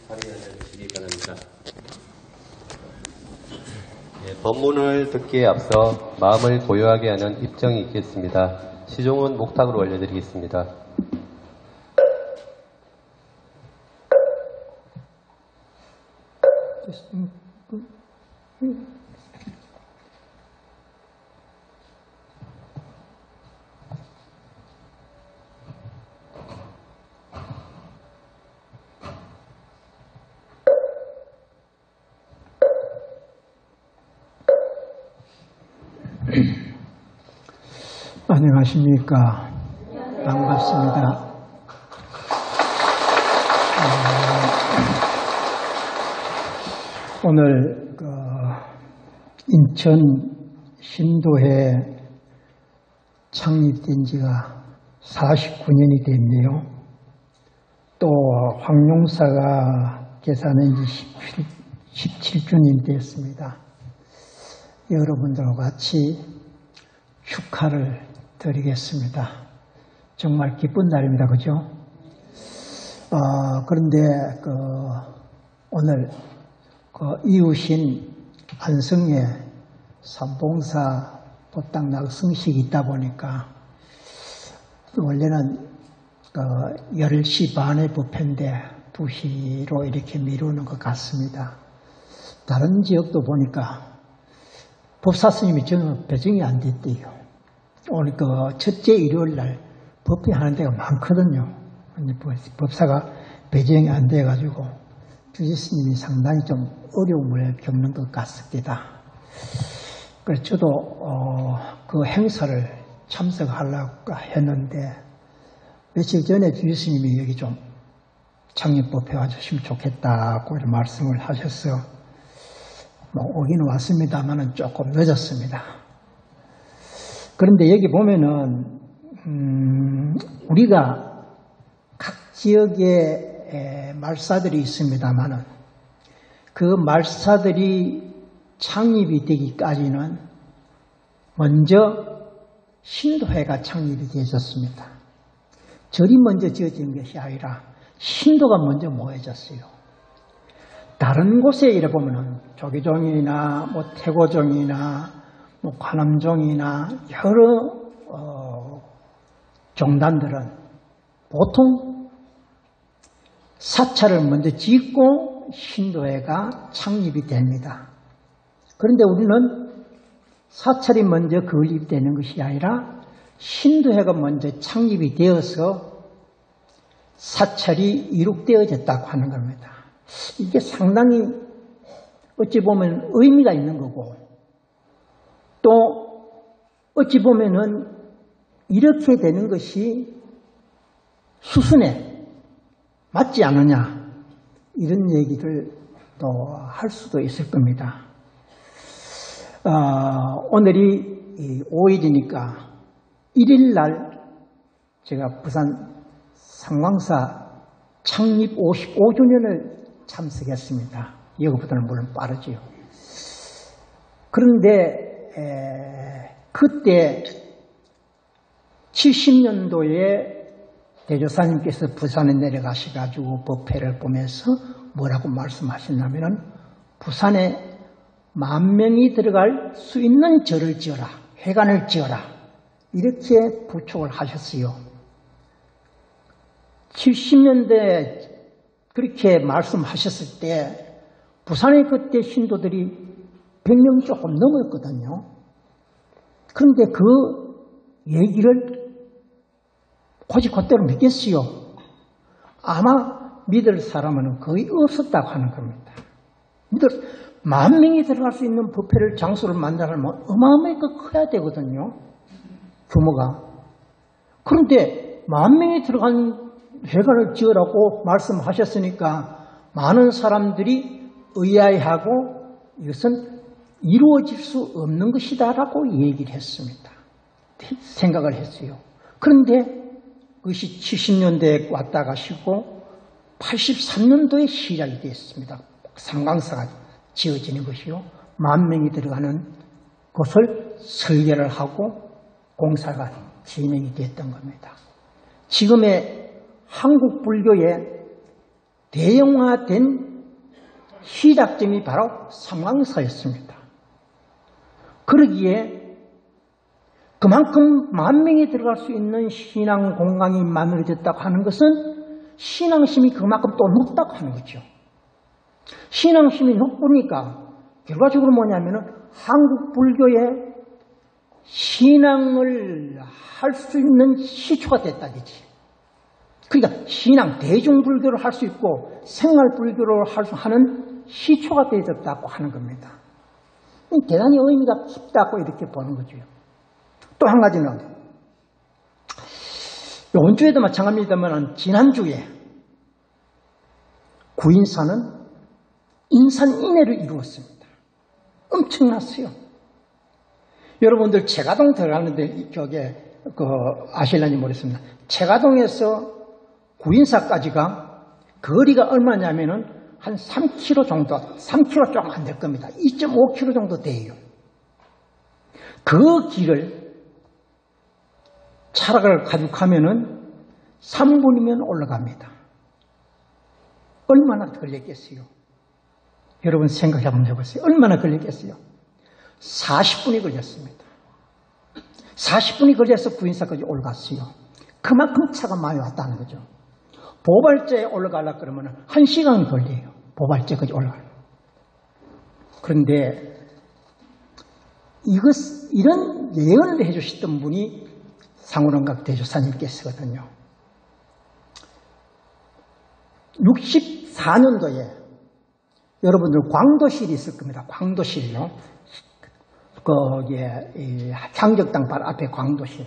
발의해 주시기 바랍니다. 법문을 듣기에 앞서 마음을 고요하게 하는 입정이 있겠습니다. 시종은 목탁으로 올려드리겠습니다. 안녕하십니까. 반갑습니다. 오늘 인천 신도회 창립된 지가 49년이 됐네요. 또 황용사가 계산한 지 17주년 됐습니다. 여러분들과 같이 축하를 드리겠습니다. 정말 기쁜 날입니다. 그죠? 그런데 오늘 이웃인 안성에 삼봉사 도당 낙성식이 있다 보니까 원래는 10시 반에 법회인데 2시로 이렇게 미루는 것 같습니다. 다른 지역도 보니까 법사 스님이 저는 배정이 안 됐대요. 오늘 첫째 일요일 날 법회하는 데가 많거든요. 근데 법사가 배정이 안 돼가지고 주지 스님이 상당히 좀 어려움을 겪는 것 같습니다. 그래서 저도 그 행사를 참석하려고 했는데 며칠 전에 주지 스님이 여기 좀 창립법회 와주시면 좋겠다고 이런 말씀을 하셨어요. 오기는 왔습니다만은 조금 늦었습니다. 그런데 여기 보면은 우리가 각 지역에 말사들이 있습니다만은 그 말사들이 창립이 되기까지는 먼저 신도회가 창립이 되었습니다. 절이 먼저 지어진 것이 아니라 신도가 먼저 모여졌어요. 다른 곳에 이래 보면은 조계종이나 태고종이나 관음종이나 여러 종단들은 보통 사찰을 먼저 짓고 신도회가 창립이 됩니다. 그런데 우리는 사찰이 먼저 건립되는 것이 아니라 신도회가 먼저 창립이 되어서 사찰이 이룩되어졌다고 하는 겁니다. 이게 상당히 어찌 보면 의미가 있는 거고 또 어찌 보면은 이렇게 되는 것이 수순에 맞지 않느냐 이런 얘기를 또 할 수도 있을 겁니다. 오늘이 5일이니까 1일 날 제가 부산 상광사 창립 55주년을 참석했습니다. 이거보다는 물론 빠르지요. 그런데 그때 70년도에 대조사님께서 부산에 내려가셔가지고 법회를 보면서 뭐라고 말씀하셨냐면은 부산에 10,000명이 들어갈 수 있는 절을 지어라, 회관을 지어라 이렇게 부축을 하셨어요. 70년대 그렇게 말씀하셨을 때 부산의 그때 신도들이 100명 조금 넘었거든요. 그런데 그 얘기를 고지곧대로 믿겠어요. 아마 믿을 사람은 거의 없었다고 하는 겁니다. 10,000명이 들어갈 수 있는 법회를 장소를 만들려면 어마어마하게 커야 되거든요. 규모가. 그런데 10,000명이 들어간 회관을 지으라고 말씀하셨으니까 많은 사람들이 의아해하고 이것은 이루어질 수 없는 것이다라고 얘기를 했습니다. 생각을 했어요. 그런데 그것이 70년대에 왔다 가시고 83년도에 시작이 됐습니다. 상광사가 지어지는 것이요. 10,000명이 들어가는 곳을 설계를 하고 공사가 진행이 됐던 겁니다. 지금의 한국 불교의 대형화된 시작점이 바로 삼강사였습니다. 그러기에 그만큼 10,000명이 들어갈 수 있는 신앙 공간이 만들어졌다고 하는 것은 신앙심이 그만큼 또 높다고 하는 거죠. 신앙심이 높으니까 결과적으로 뭐냐면은 한국 불교의 신앙을 할 수 있는 시초가 됐다겠지. 그러니까 신앙, 대중불교를 할 수 있고 생활불교를 하는 시초가 되어졌다고 하는 겁니다. 대단히 의미가 깊다고 이렇게 보는 거죠. 또 한 가지는 이번 주에도 마찬가지입니다만 지난주에 구인사는 인산인해를 이루었습니다. 엄청났어요. 여러분들 체가동 들어가는데 아실란지 모르겠습니다. 체가동에서 구인사까지가 거리가 얼마냐면은 한 3km 정도, 3km 조금 안 될 겁니다. 2.5km 정도 돼요. 그 길을 차량을 가지고 가면은 3분이면 올라갑니다. 얼마나 걸렸겠어요? 여러분 생각해 한번 해보세요. 얼마나 걸렸겠어요? 40분이 걸렸습니다. 40분이 걸려서 구인사까지 올라갔어요. 그만큼 차가 많이 왔다는 거죠. 보발제에 올라가려고 그러면 1시간이 걸려요. 보발제까지 올라가요. 그런데 이런 예언을 해주셨던 분이 상우론각 대조사님께서거든요. 64년도에 여러분들 광도실이 있을 겁니다. 광도실요. 거기에 향적당 바로 앞에 광도실.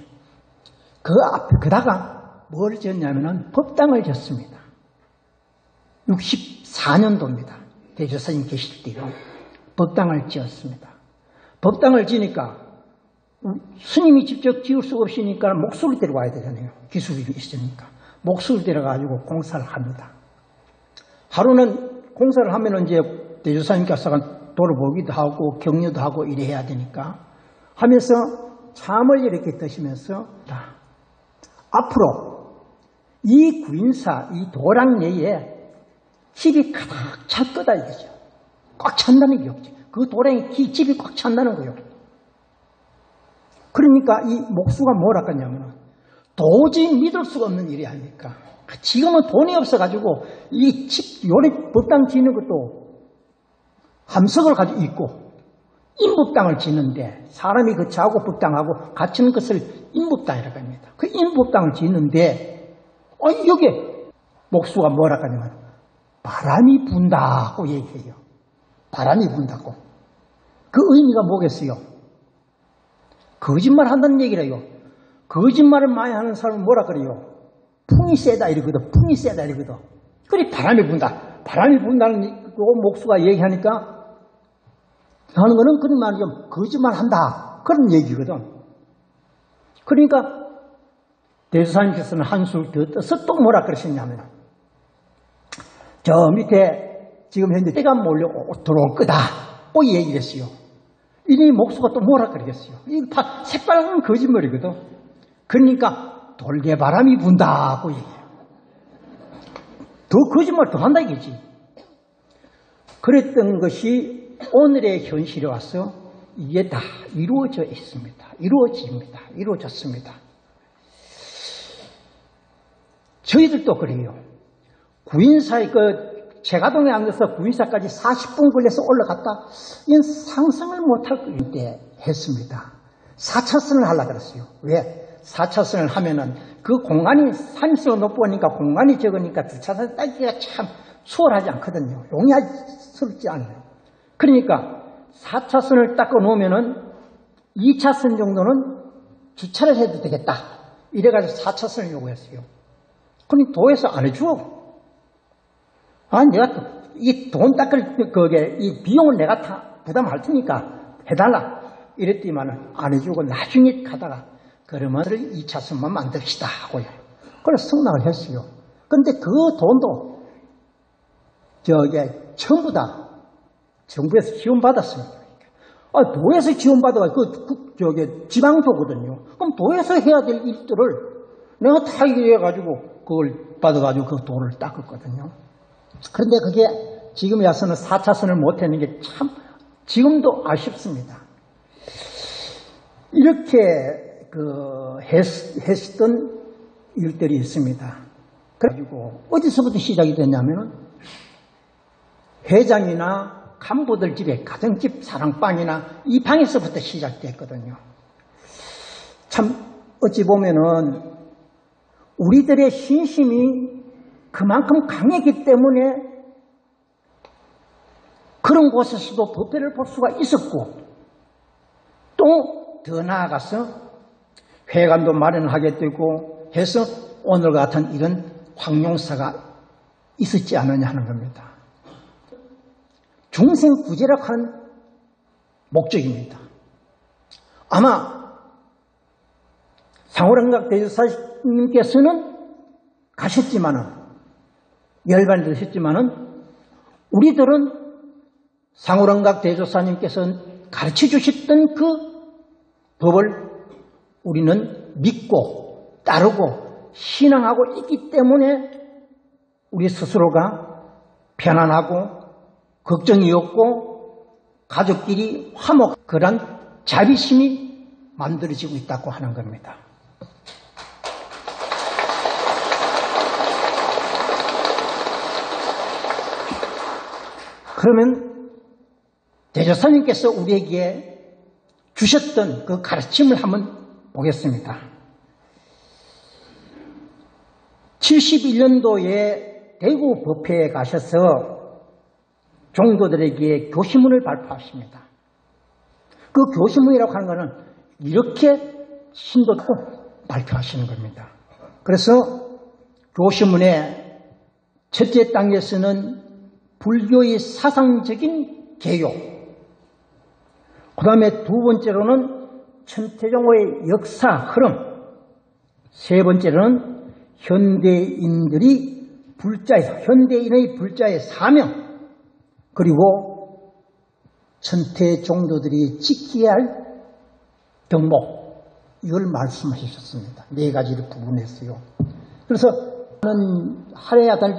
그 앞에 그다가 뭘 지었냐면은 법당을 지었습니다. 64년도입니다. 대조사님 계실 때요. 법당을 지었습니다. 법당을 지니까 스님이 직접 지을 수 없으니까 목수를 데려와야 되잖아요. 기술이 있으니까. 목수를 데려가지고 공사를 합니다. 하루는 공사를 하면은 이제 대조사님께서 도를 보기도 하고 격려도 하고 이래야 되니까 하면서 참을 이렇게 드시면서 앞으로 이 구인사, 이 도랑 내에 집이 가득 찰 거다 이거죠. 꽉 찬다는 게 없지. 그 도랑에 집이 꽉 찬다는 거예요. 그러니까 이 목수가 뭐라 했냐면 도저히 믿을 수가 없는 일이 아닙니까? 지금은 돈이 없어가지고 이 집, 요리 법당 짓는 것도 함석을 가지고 있고 인법당을 짓는데 사람이 그 자고 법당하고 갖추는 것을 인법당이라고 합니다. 그 인법당을 짓는데 여기에 목수가 뭐라 하냐면 바람이 분다고 얘기해요. 바람이 분다고. 그 의미가 뭐겠어요? 거짓말 한다는 얘기래요. 거짓말을 많이 하는 사람은 뭐라 그래요? 풍이 세다 이러거든. 풍이 세다 이러거든. 그래 바람이 분다. 바람이 분다는 그 목수가 얘기하니까 하는 거는 그런 말이죠. 거짓말 한다. 그런 얘기거든. 그러니까 대조사님께서는 한술 더 떠서 또 뭐라 그러셨냐면 저 밑에 지금 현재 때가 몰려 들어올 거다. 또 얘기를 했어요. 이니 목수가 또 뭐라 그러겠어요. 이거 다 새빨간 거짓말이거든. 그러니까 돌개바람이 분다고 얘기해요. 더 거짓말 더 한다 이거지. 그랬던 것이 오늘의 현실에 와서 이게 다 이루어져 있습니다. 이루어졌습니다. 저희들도 그래요. 구인사에 제가동에 앉아서 구인사까지 40분 걸려서 올라갔다. 이건 상상을 못할 때 했습니다. 4차선을 하려고 그랬어요. 왜? 4차선을 하면은 그 공간이 산수가 높으니까 공간이 적으니까 주차선 따기가 참 수월하지 않거든요. 용이하지 않아요. 그러니까 4차선을 닦아 놓으면은 2차선 정도는 주차를 해도 되겠다. 이래가지고 4차선을 요구했어요. 그럼 도에서 안 해줘. 내가 이 돈 닦을 이 비용을 내가 다 부담할 테니까 해달라. 이랬더니만 안 해주고 나중에 가다가 그러면 2차선만 만듭시다 하고요. 그래서 승낙을 했어요. 근데 그 돈도 전부 다 정부에서 지원받았습니다. 도에서 지원받아가지고 지방도거든요. 그럼 도에서 해야 될 일들을 내가 다 해가지고 그걸 받아가지고 그 돈을 닦았거든요. 그런데 그게 지금 와서는 4차선을 못하는 게 참 지금도 아쉽습니다. 이렇게 했던 일들이 있습니다. 그리고 어디서부터 시작이 됐냐면은 회장이나 간부들 집에 가정집 사랑방이나 이 방에서부터 시작됐거든요. 참 어찌 보면은 우리들의 신심이 그만큼 강했기 때문에 그런 곳에서도 부패를 볼 수가 있었고, 또 더 나아가서 회관도 마련하게 되고 해서 오늘 같은 이런 황룡사가 있었지 않느냐 하는 겁니다. 중생구제락하는 목적입니다. 아마 상호랑각 대조사님께서는 가셨지만은, 열반이 되셨지만은, 우리들은 상호랑각 대조사님께서 가르쳐 주셨던 그 법을 우리는 믿고 따르고 신앙하고 있기 때문에 우리 스스로가 편안하고 걱정이 없고 가족끼리 화목, 그런 자비심이 만들어지고 있다고 하는 겁니다. 그러면 대조사님께서 우리에게 주셨던 그 가르침을 한번 보겠습니다. 71년도에 대구 법회에 가셔서 종도들에게 교시문을 발표하십니다. 그 교시문이라고 하는 것은 이렇게 심도 있고 발표하시는 겁니다. 그래서 교시문의 첫째 단계에서는 불교의 사상적인 개요, 그 다음에 두 번째로는 천태종의 역사 흐름, 세 번째로는 현대인의 불자의 사명, 그리고 천태종도들이 지켜야 할 덕목, 이걸 말씀하셨습니다. 네 가지를 구분했어요. 그래서 저는 하래야 될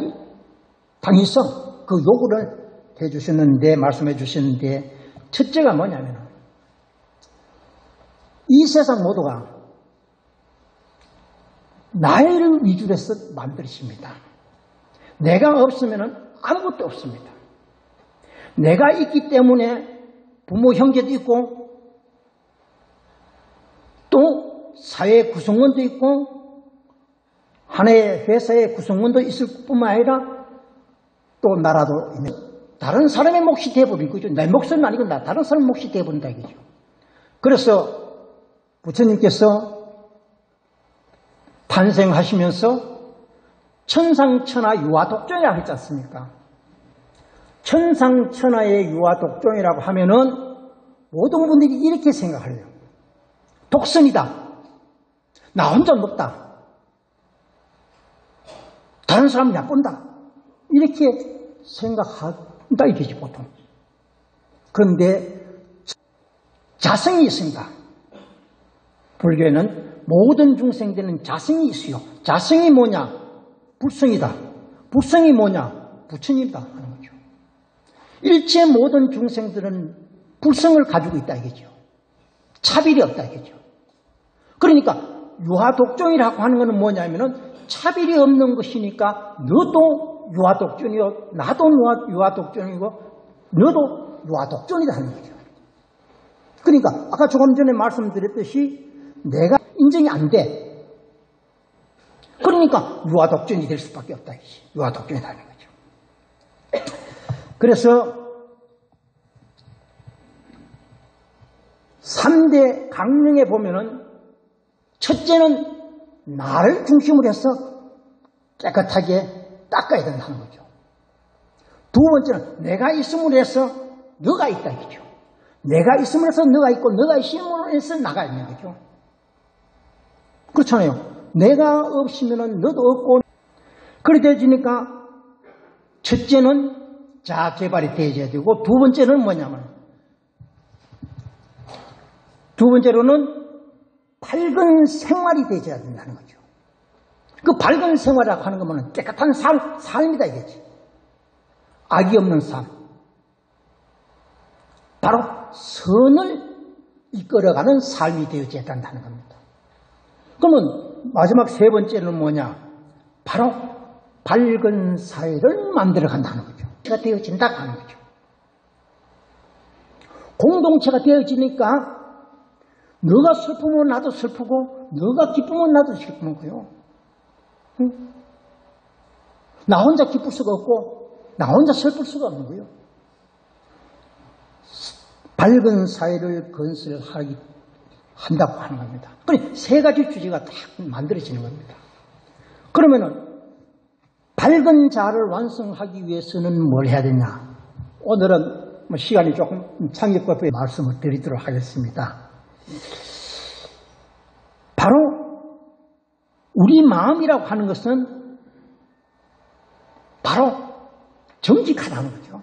당위성, 그 요구를 해주셨는데, 말씀해 주셨는데, 첫째가 뭐냐면 이 세상 모두가 나를 위주로 해서 만드십니다. 내가 없으면 아무것도 없습니다. 내가 있기 때문에 부모 형제도 있고 또 사회 구성원도 있고 하나의 회사의 구성원도 있을 뿐만 아니라 또 나라도 있는, 다른 사람의 몫이 되어버린 거죠. 내 몫은 아니고 다른 사람 몫이 되어버린다 이거죠. 그래서 부처님께서 탄생하시면서 천상천하 유아독존이라고 했지 않습니까? 천상천하의 유아독존이라고 하면은 모든 분들이 이렇게 생각해요. 독선이다. 나 혼자 높다. 다른 사람 나쁜다. 이렇게 생각한다 이거지 보통. 그런데 자성이 있습니다. 불교에는 모든 중생들은 자성이 있어요. 자성이 뭐냐? 불성이다. 불성이 뭐냐? 부처님이다 하는 거죠. 일체 모든 중생들은 불성을 가지고 있다 이거죠. 차별이 없다 이거죠. 그러니까 유아독존이라고 하는 것은 뭐냐면은 차별이 없는 것이니까 너도 유아독존이요, 나도 유아독존이고 너도 유아독존이다 하는 거죠. 그러니까 아까 조금 전에 말씀드렸듯이 내가 인정이 안 돼. 그러니까 유아독존이 될 수밖에 없다. 유아독존이다 하는 거죠. 그래서 3대 강령에 보면은 첫째는 나를 중심으로 해서 깨끗하게 닦아야 된다는 거죠. 두 번째는 내가 있음으로 해서 너가 있다 이거죠. 내가 있음으로 해서 너가 있고 너가 있음으로 해서 나가 있는 거죠. 그렇잖아요. 내가 없으면 너도 없고. 그렇게 되니까 첫째는 자아 개발이 되어야 되고 두 번째는 뭐냐면 는 밝은 생활이 되어야 된다는 거죠. 그 밝은 생활이라고 하는 것은 깨끗한 삶이다 이거지. 악이 없는 삶. 바로 선을 이끌어가는 삶이 되어져야 한다는 겁니다. 그러면 마지막 세 번째는 뭐냐? 바로 밝은 사회를 만들어 간다는 거죠. 공동체가 되어진다고 하는 거죠. 공동체가 되어지니까 너가 슬프면 나도 슬프고 너가 기쁘면 나도 기쁘는 거예요. 응? 나 혼자 기쁠 수가 없고 나 혼자 슬플 수가 없는 거예요. 밝은 사회를 건설한다고 하는 겁니다. 그래, 세 가지 주제가 딱 만들어지는 겁니다. 그러면은 밝은 자를 완성하기 위해서는 뭘 해야 되냐? 오늘은 시간이 조금 창의법에 말씀을 드리도록 하겠습니다. 바로 우리 마음이라고 하는 것은 바로 정직하다는 거죠.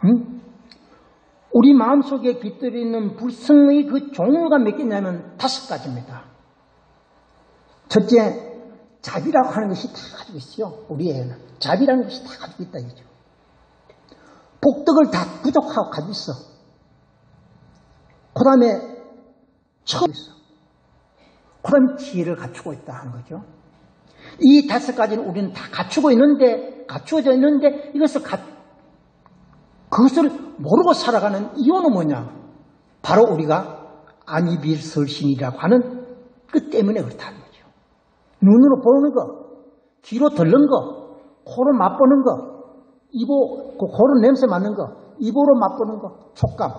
응? 우리 마음속에 깃들어 있는 불성의 그 종류가 몇 개냐면 5가지입니다. 첫째, 자비라고 하는 것이 다 가지고 있어요. 우리에게는. 자비라는 것이 다 가지고 있다 이거죠. 복덕을 다 부족하고 가지고 있어. 그 다음에 처음 있어. 그 다음에 지혜를 갖추고 있다 하는 거죠. 이 5가지는 우리는 다 갖추고 있는데, 갖추어져 있는데 그것을 모르고 살아가는 이유는 뭐냐? 바로 우리가 안이빌설신이라고 하는 그 때문에 그렇다는 거죠. 눈으로 보는 거, 귀로 듣는 거, 코로 맛보는 거, 코로 냄새 맡는 거, 입으로 맛보는 거, 촉감.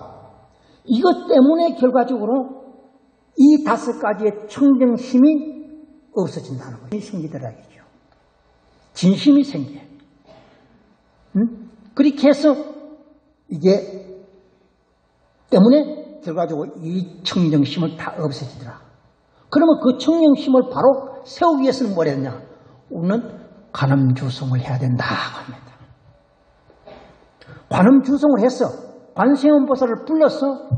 이것 때문에 결과적으로 이 5가지의 청정심이 없어진다는 거예요. 생기더라고요. 진심이 생겨. 응? 그렇게 해서 이게 때문에 결과적으로 이 청정심을 다 없애지더라. 그러면 그 청정심을 바로 세우기 위해서는 뭘 했냐? 우리는 관음주성을 해야 된다고 합니다. 관음주성을 해서 관세음보살을 불러서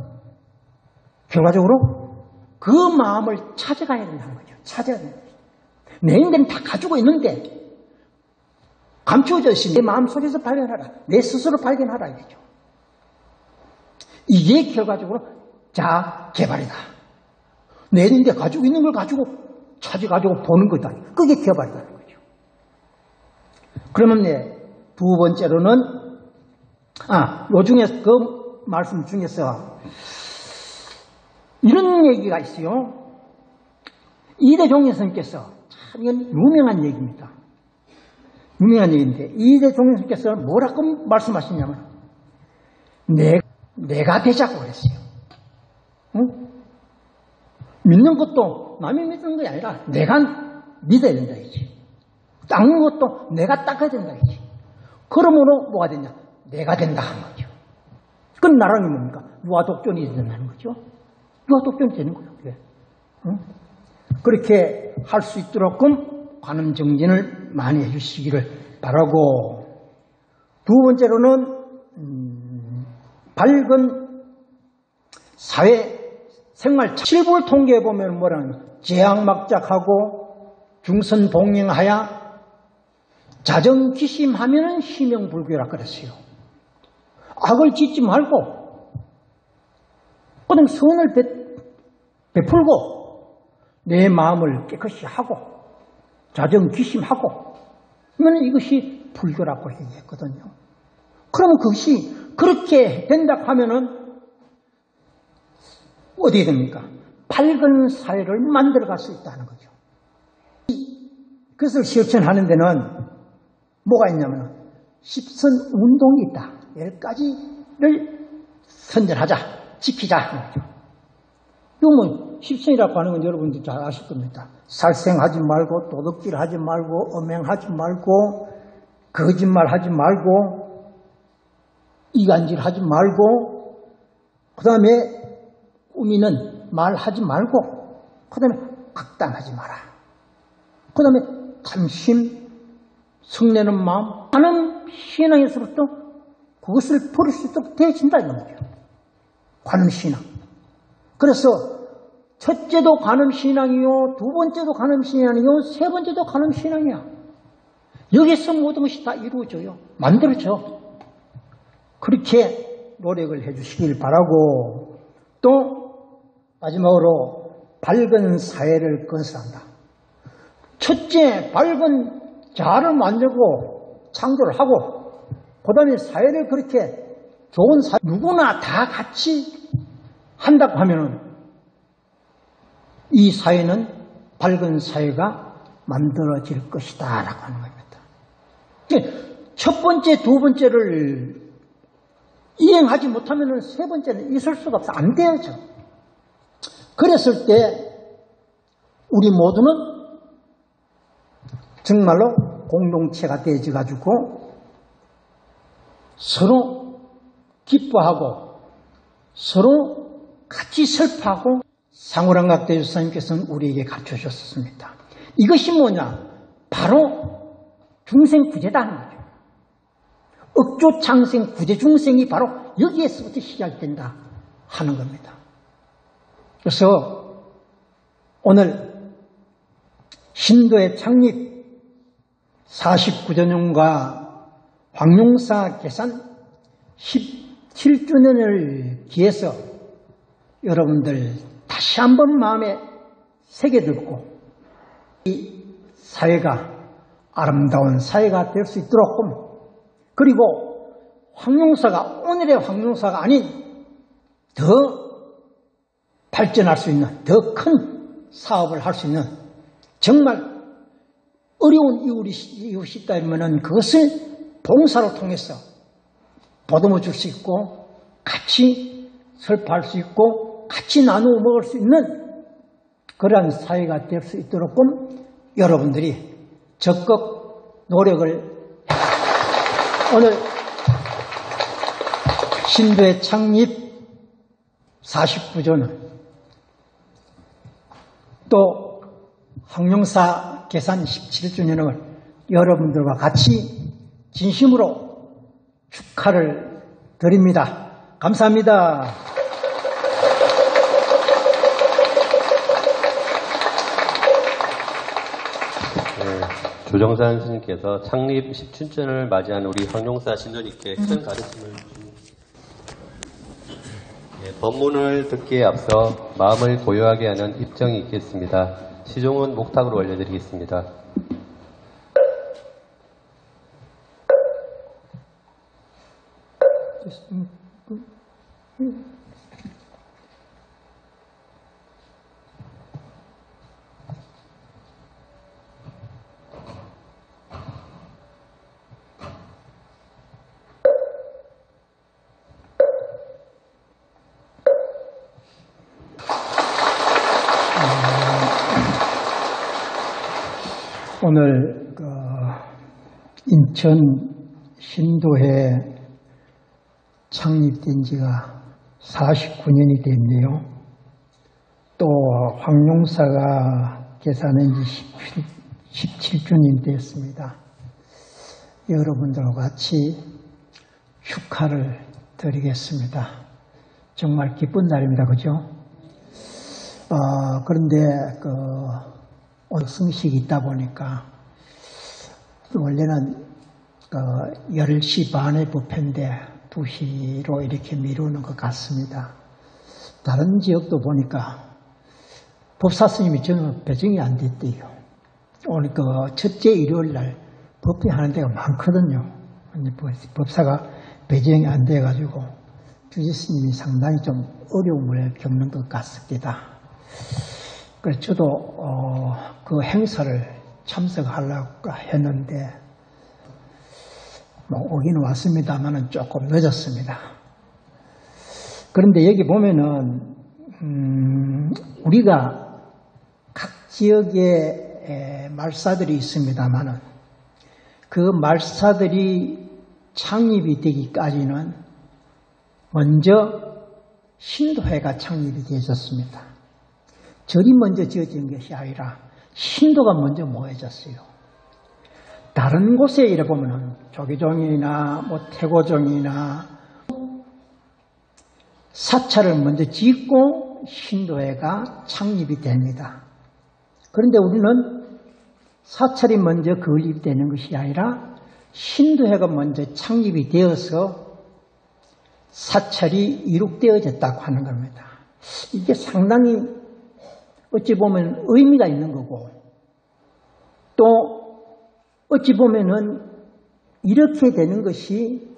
결과적으로 그 마음을 찾아가야 된다는 거죠. 찾아야 된다. 내 인간은 다 가지고 있는데 감추어져 있으니 내 마음속에서 발견하라. 내 스스로 발견하라 이거죠. 이게 결과적으로 자아 개발이다. 내 인데 가지고 있는 걸 가지고 찾아가지고 보는 거다. 그게 개발이라는 거죠. 그러면 두 번째로는 요 중에 그 말씀 중에서 이런 얘기가 있어요. 이대종인 스님께서 참 이건 유명한 얘기입니다. 유명한 얘기인데 이대종인 스님께서 뭐라고 말씀하시냐면 내가 되자고 그랬어요. 응? 믿는 것도 남이 믿는 게 아니라 내가 믿어야 된다 이지. 닦는 것도 내가 닦아야 된다 이지. 그러므로 뭐가 되냐? 내가 된다 하는 거죠. 그건 나랑이 뭡니까? 유아독존이 된다는 거죠. 유아독존이 되는 거예요. 그게. 응? 그렇게 할 수 있도록 관음정진을 많이 해주시기를 바라고, 두 번째로는 밝은 사회 생활 실부를 통계해 보면 뭐라는 재앙막작하고 중선봉행하여 자정기심하면 희명불교라 그랬어요. 악을 짓지 말고 그냥 선을 베풀고 내 마음을 깨끗이 하고 자정기심하고 그러면 이것이 불교라고 얘기했거든요. 그러면 그것이 그렇게 된다고 하면은 어디에 됩니까? 밝은 사회를 만들어갈 수 있다는 거죠. 그것을 실천하는 데는 뭐가 있냐면 십선 운동이 있다. 10가지를 선전하자, 지키자 하는 거죠. 이거 십선이라고 하는 건 여러분들 잘 아실 겁니다. 살생하지 말고, 도둑질하지 말고, 음행하지 말고, 거짓말하지 말고, 이간질하지 말고, 그 다음에 꾸미는 말하지 말고, 그 다음에 악담하지 마라. 그 다음에 탐심, 성내는 마음, 하는 신앙에서부터 그것을 버릴 수 있도록 되어진다 이런 거죠. 관음신앙. 그래서 첫째도 관음신앙이요, 두 번째도 관음신앙이요, 세 번째도 관음신앙이야. 여기서 모든 것이 다 이루어져요. 만들어져. 그렇게 노력을 해주시길 바라고, 또 마지막으로 밝은 사회를 건설한다. 첫째, 밝은 자아를 만들고 창조를 하고, 그 다음에 사회를 그렇게 좋은 사회, 누구나 다 같이 한다고 하면은 이 사회는 밝은 사회가 만들어질 것이다 라고 하는 겁니다. 첫 번째, 두 번째를 이행하지 못하면 세 번째는 있을 수가 없어. 안 되죠. 그랬을 때 우리 모두는 정말로 공동체가 되어가지고 서로 기뻐하고 서로 같이 슬퍼하고, 상호랑각대 주사님께서는 우리에게 가르쳐 주셨습니다. 이것이 뭐냐? 바로 중생구제다 하는 거죠. 억조창생 구제중생이 바로 여기에서부터 시작된다 하는 겁니다. 그래서 오늘 신도의 창립 49주년과 황룡사 개산 17주년을 기해서 여러분들 다시 한번 마음에 새겨들고 이 사회가 아름다운 사회가 될 수 있도록, 그리고 황룡사가 오늘의 황룡사가 아닌 더 발전할 수 있는 더 큰 사업을 할 수 있는, 정말 어려운 이웃이 있다 이러면은 그것을 봉사로 통해서 보듬어 줄 수 있고 같이 설파할 수 있고 같이 나누어 먹을 수 있는 그러한 사회가 될 수 있도록 여러분들이 적극 노력을 오늘 신도의 창립 49주년 또 황룡사 개산 17주년을 여러분들과 같이 진심으로 축하를 드립니다. 감사합니다. 조정산 스님께서 창립 10주년을 맞이한 우리 황룡사 신도님께 큰 가르침을 법문을 듣기에 앞서 마음을 고요하게 하는 입정이 있겠습니다. 시종은 목탁으로 올려드리겠습니다. 오늘 인천 신도회 창립된 지가 49년이 됐네요. 또 황룡사가 개산한 지 17주년 됐습니다. 여러분들과 같이 축하를 드리겠습니다. 정말 기쁜 날입니다. 그죠? 그런데 오늘 성식이 있다 보니까 원래는 10시 반에 법회인데 2시로 이렇게 미루는 것 같습니다. 다른 지역도 보니까 법사 스님이 저는 배정이 안 됐대요. 오늘 첫째 일요일 날 법회하는 데가 많거든요. 법사가 배정이 안 돼가지고 주지 스님이 상당히 좀 어려움을 겪는 것 같습니다. 그래서 저도 그 행사를 참석하려고 했는데 오긴 왔습니다만은 조금 늦었습니다. 그런데 여기 보면은 우리가 각 지역에 말사들이 있습니다만은 그 말사들이 창립이 되기까지는 먼저 신도회가 창립이 되었습니다. 절이 먼저 지어진 것이 아니라 신도가 먼저 모여졌어요. 다른 곳에 이래 보면은 조계종이나 태고종이나 사찰을 먼저 짓고 신도회가 창립이 됩니다. 그런데 우리는 사찰이 먼저 건립이 되는 것이 아니라 신도회가 먼저 창립이 되어서 사찰이 이룩되어졌다고 하는 겁니다. 이게 상당히 어찌 보면 의미가 있는 거고 또 어찌 보면은 이렇게 되는 것이